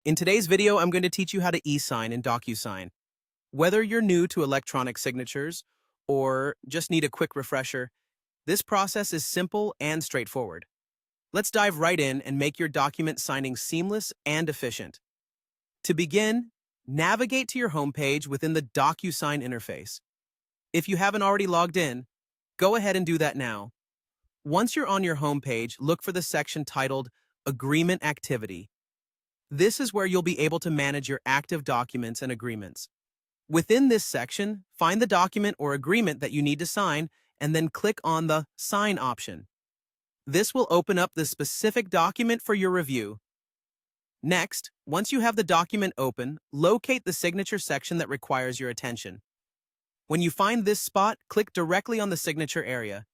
In today's video, I'm going to teach you how to e-sign in DocuSign. Whether you're new to electronic signatures or just need a quick refresher, this process is simple and straightforward. Let's dive right in and make your document signing seamless and efficient. To begin, navigate to your homepage within the DocuSign interface. If you haven't already logged in, go ahead and do that now. Once you're on your homepage, look for the section titled Agreement Activity. This is where you'll be able to manage your active documents and agreements. Within this section, find the document or agreement that you need to sign and then click on the Sign option. This will open up the specific document for your review. Next, once you have the document open, locate the signature section that requires your attention. When you find this spot, click directly on the signature area.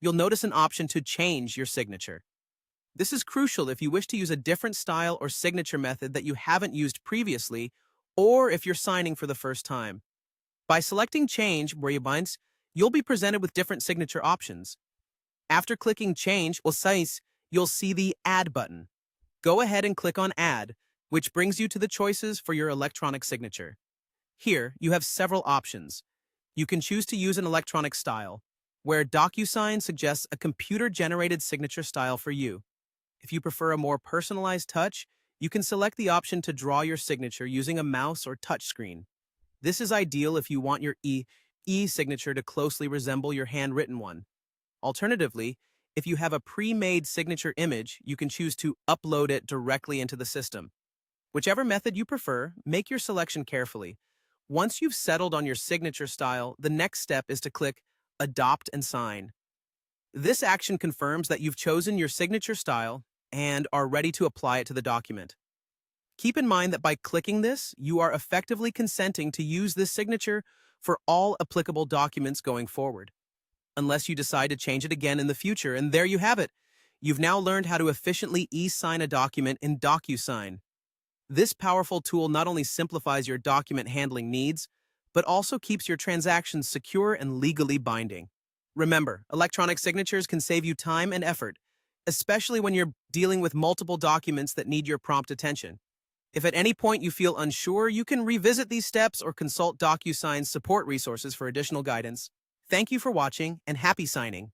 You'll notice an option to change your signature. This is crucial if you wish to use a different style or signature method that you haven't used previously, or if you're signing for the first time. By selecting Change where you bind, you'll be presented with different signature options. After clicking Change, you'll see the Add button. Go ahead and click on Add, which brings you to the choices for your electronic signature. Here, you have several options. You can choose to use an electronic style, where DocuSign suggests a computer-generated signature style for you. If you prefer a more personalized touch, you can select the option to draw your signature using a mouse or touchscreen. This is ideal if you want your e-signature to closely resemble your handwritten one. Alternatively, if you have a pre-made signature image, you can choose to upload it directly into the system. Whichever method you prefer, make your selection carefully. Once you've settled on your signature style, the next step is to click Adopt and Sign. This action confirms that you've chosen your signature style and are ready to apply it to the document. Keep in mind that by clicking this, you are effectively consenting to use this signature for all applicable documents going forward, unless you decide to change it again in the future. And there you have it. You've now learned how to efficiently e-sign a document in DocuSign. This powerful tool not only simplifies your document handling needs, but also keeps your transactions secure and legally binding. Remember, electronic signatures can save you time and effort, especially when you're dealing with multiple documents that need your prompt attention. If at any point you feel unsure, you can revisit these steps or consult DocuSign's support resources for additional guidance. Thank you for watching, and happy signing.